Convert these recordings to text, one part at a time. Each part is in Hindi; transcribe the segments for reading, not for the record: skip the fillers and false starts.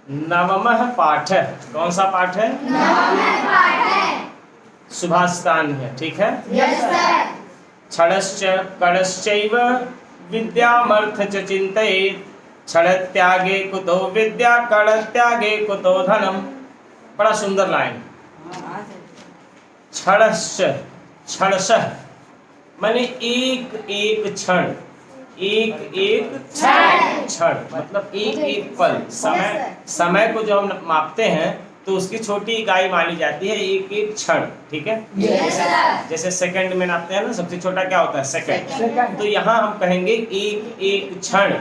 नवमः पाठ। कौन सा पाठ है? नवमः पाठ है। सुभाषितान है, ठीक है। Yes sir. क्षणश्च कणश्चैव विद्यामर्थ च चिन्तयेत्। क्षणत्यागे कुतो विद्या कणत्यागे कुतो धनम। बड़ा सुंदर लाइन। क्षणश्च, क्षणशः माने एक एक क्षण, एक एक क्षण मतलब एक एक पल। समय को जो हम मापते हैं तो उसकी छोटी इकाई मानी जाती है एक एक क्षण, ठीक है। जैसे सेकंड में नापते हैं ना, सबसे छोटा क्या होता है? सेकंड। तो यहाँ हम कहेंगे एक एक क्षण,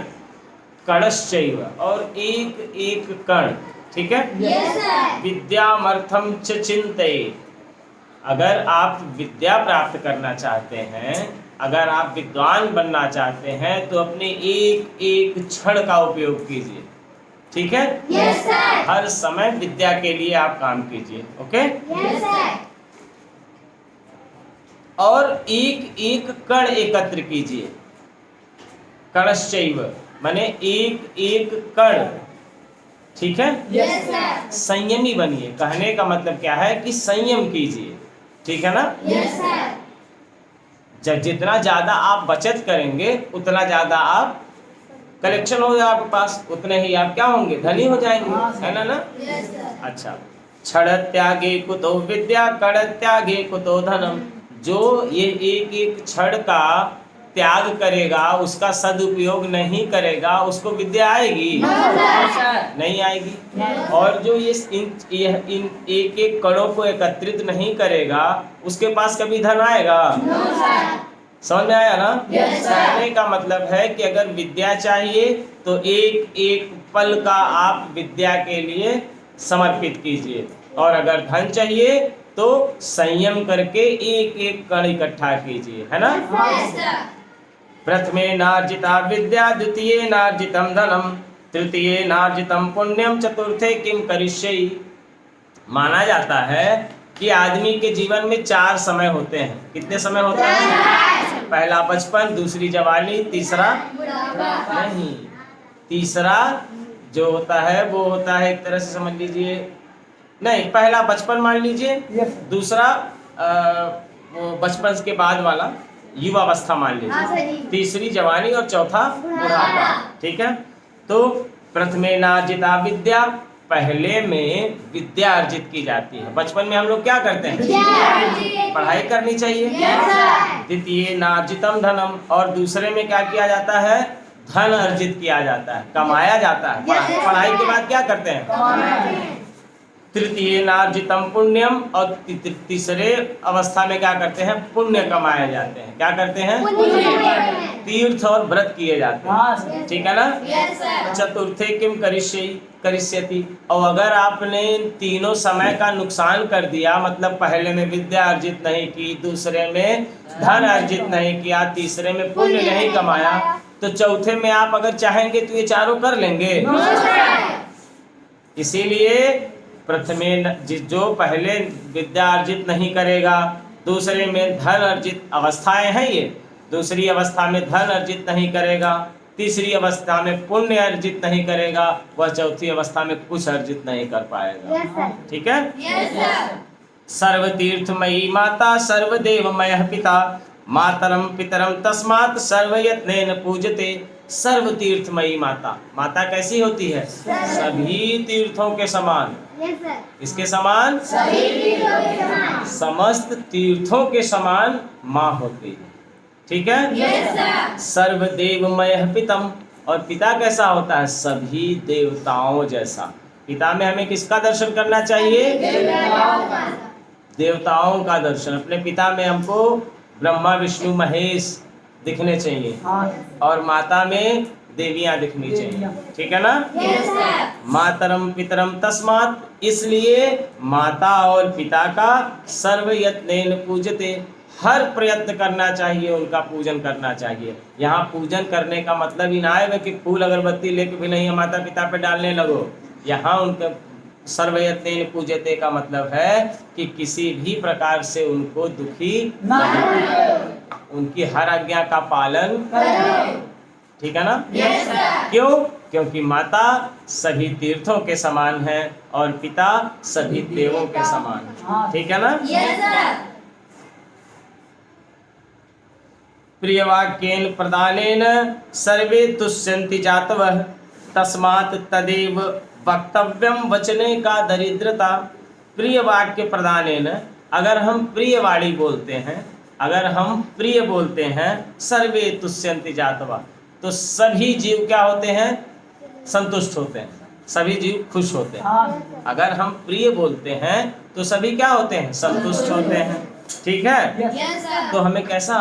कणश्चैव और एक एक कण, ठीक है। विद्यामर्थम च चिन्तयेत्। अगर आप विद्या प्राप्त करना चाहते हैं, अगर आप विद्वान बनना चाहते हैं तो अपने एक एक क्षण का उपयोग कीजिए, ठीक है। Yes sir. हर समय विद्या के लिए आप काम कीजिए, ओके। Yes sir. और एक एक कण एकत्र कीजिए। कणश्चैव माने एक एक कण, ठीक है। Yes sir. संयमी बनिए। कहने का मतलब क्या है कि संयम कीजिए, ठीक है ना। Yes sir. जब जितना ज्यादा आप बचत करेंगे उतना ज्यादा आप कलेक्शन हो जाएगा आपके पास, उतने ही आप क्या होंगे? धनी हो जाएंगे, है ना ना। Yes sir. अच्छा, क्षण त्यागे कुतो विद्या कण त्यागे कुतो धनम। जो ये एक एक क्षण का त्याग करेगा, उसका सदुपयोग नहीं करेगा, उसको विद्या आएगी? नहीं आएगी। और जो ये इन एक एक कणों को एकत्रित नहीं करेगा, उसके पास कभी धन आएगा? समझ में आया ना। कहने का मतलब है कि अगर विद्या चाहिए तो एक एक पल का आप विद्या के लिए समर्पित कीजिए, और अगर धन चाहिए तो संयम करके एक एक कण इकट्ठा कीजिए, है ना। प्रथमे नार्जिता विद्या द्वितीये नार्जितम धनम तृतीये नार्जितम पुण्यम चतुर्थे किम करिष्येयि। माना जाता है कि आदमी के जीवन में 4 समय होते हैं। कितने समय होते हैं? पहला बचपन, दूसरी जवानी, तीसरा नहीं, तीसरा जो होता है वो होता है एक तरह से समझ लीजिए, नहीं, पहला बचपन मान लीजिए, दूसरा वो बचपन के बाद वाला युवावस्था मान लीजिए, तीसरी जवानी और चौथा बुढ़ापा, ठीक है। तो प्रथमे नार्जिता विद्या, पहले में विद्या अर्जित की जाती है। बचपन में हम लोग क्या करते हैं? पढ़ाई करनी चाहिए। द्वितीय नार्जितम धनम, और दूसरे में क्या किया जाता है? धन अर्जित किया जाता है, कमाया जाता है। पढ़ाई के बाद क्या करते हैं? तृतीय नार्जितम पुण्यम, और तीसरे अवस्था में क्या करते हैं? पुण्य कमाए जाते हैं। क्या करते हैं? तीर्थ और व्रत किए जाते हैं, ठीक है ना। चतुर्थे किम करिष्यति, और अगर आपने तीनों समय का नुकसान कर दिया, मतलब पहले में विद्या अर्जित नहीं की, दूसरे में धन अर्जित नहीं किया, तीसरे में पुण्य नहीं कमाया, तो चौथे में आप अगर चाहेंगे तो ये चारों कर लेंगे। इसीलिए प्रथमे जो पहले विद्या अर्जित नहीं करेगा, दूसरे में धन अर्जित अवस्थाएं हैं ये, दूसरी अवस्था में धन अर्जित नहीं करेगा, तीसरी अवस्था में पुण्य अर्जित नहीं करेगा, वह चौथी अवस्था में कुछ अर्जित नहीं कर पाएगा, ठीक है। सर्वतीर्थमयी माता सर्वदेवमयः पिता मातरम पितरम तस्मात् सर्वयत्नेन पूजते। सर्वतीर्थमयी माता, माता कैसी होती है? सभी तीर्थों के समान। इसके समान? समस्त तीर्थों के समान माँ होती है, ठीक है। सर्वदेवमयः पितम, और पिता कैसा होता है? सभी देवताओं जैसा। पिता में हमें किसका दर्शन करना चाहिए? देवताओं का दर्शन। अपने पिता में हमको ब्रह्मा विष्णु महेश दिखने चाहिए, और माता में देवियां दिखनी चाहिए, ठीक है ना। मातरम पितरम तस्मात्, इसलिए माता और पिता का सर्वयत्नेन पूजते, हर प्रयत्न करना चाहिए, उनका पूजन करना चाहिए। यहाँ पूजन करने का मतलब ही ना है कि फूल अगरबत्ती लेके भी नहीं माता पिता पे डालने लगो। यहाँ उनके सर्वयत्नेन पूजते का मतलब है कि किसी भी प्रकार से उनको दुखी नहीं, उनकी हर आज्ञा का पालन, ठीक है ना। क्यों? क्योंकि माता सभी तीर्थों के समान है और पिता सभी देवों के समान है। ठीक है ना? Yes sir. प्रियवाक्येन प्रदानेन सर्वे तुष्यन्ति जातवः तस्मात् तदेव वक्तव्यम वचने का दरिद्रता। प्रिय वाक्य प्रदानेन, अगर हम प्रिय वाणी बोलते हैं, अगर हम प्रिय बोलते हैं, सर्वे तुष्यन्ति जातवः, तो सभी जीव क्या होते हैं? संतुष्ट होते हैं, सभी जीव खुश होते हैं। अगर हम प्रिय बोलते हैं तो सभी क्या होते हैं? संतुष्ट होते हैं। ठीक है? Yes sir. तो हमें कैसा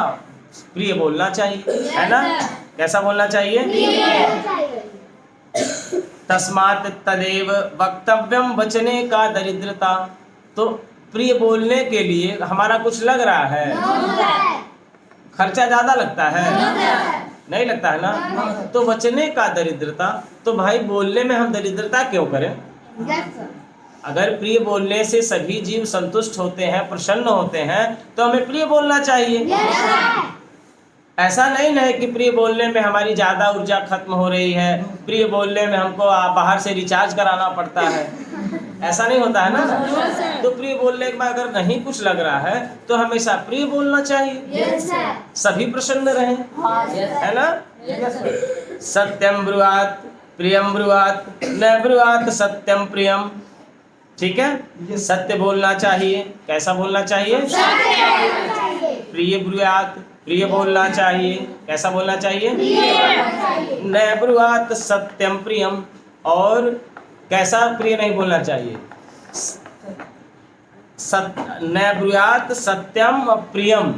प्रिय बोलना चाहिए, है ना? कैसा बोलना चाहिए? तस्मात् तदेव वक्तव्यम वचने का दरिद्रता। तो प्रिय बोलने के लिए हमारा कुछ लग रहा है? खर्चा ज्यादा लगता है? नहीं लगता है ना? तो वचने का दरिद्रता, तो भाई बोलने में हम दरिद्रता क्यों करें? अगर प्रिय बोलने से सभी जीव संतुष्ट होते हैं, प्रसन्न होते हैं, तो हमें प्रिय बोलना चाहिए। ऐसा नहीं है कि प्रिय बोलने में हमारी ज़्यादा ऊर्जा खत्म हो रही है, प्रिय बोलने में हमको बाहर से रिचार्ज कराना पड़ता है, ऐसा नहीं होता है ना? तो प्रिय बोलने के बाद अगर नहीं कुछ लग रहा है तो हमेशा प्रिय बोलना चाहिए, सभी प्रसन्न रहें, है ना? सत्यम ब्रुआत प्रियम ब्रुआत न ब्रुआत सत्यम प्रियम। ठीक है? सत्य बोलना चाहिए। कैसा बोलना चाहिए? प्रिय ब्रुआत, प्रिय बोलना चाहिए। कैसा बोलना चाहिए? न ब्रुआत सत्यम प्रियम। और कैसा प्रिय नहीं बोलना चाहिए? न ब्रुआत सत्यम प्रियम,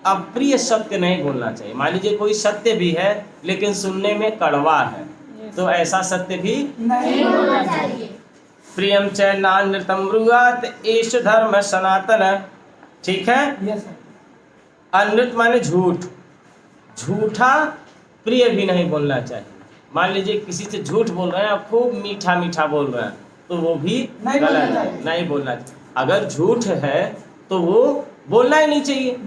अप्रिय सत्य नहीं बोलना चाहिए। मान लीजिए कोई सत्य भी है लेकिन सुनने में कड़वा है, तो ऐसा सत्य भी नहीं बोलना चाहिए। प्रियम च नानृतम ब्रुआत एष धर्म सनातन। ठीक है? अनृत माने झूठ, झूठा प्रिय भी नहीं बोलना चाहिए। मान लीजिए किसी से झूठ बोल रहे हैं, खूब मीठा मीठा बोल रहे हैं, तो वो भी गलत है, नहीं बोलना चाहिए। अगर झूठ है तो वो बोलना ही नहीं चाहिए।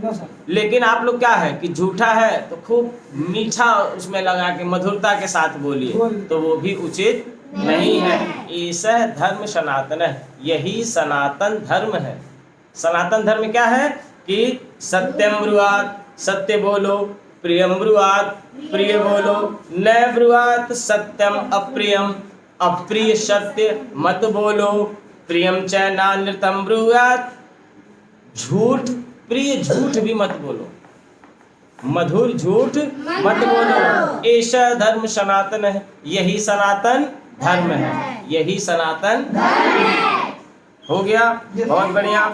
लेकिन आप लोग क्या है कि झूठा है तो खूब मीठा उसमें लगा के मधुरता के साथ बोलिए, तो वो भी उचित नहीं है। ऐसा धर्म सनातन है, यही सनातन धर्म है। सनातन धर्म क्या है कि सत्यम ब्रुआत, सत्य बोलो, प्रियम ब्रुआत, प्रिय बोलो, न ब्रुआत सत्यम अप्रियम, अप्रिय सत्य मत बोलो। प्रियम च नानृतम ब्रुआत, झूठ प्रिय झूठ भी मत बोलो, मधुर झूठ मत बोलो। ऐसा धर्म सनातन है, यही सनातन धर्म है, यही सनातन धर्म है। हो गया? बहुत बढ़िया।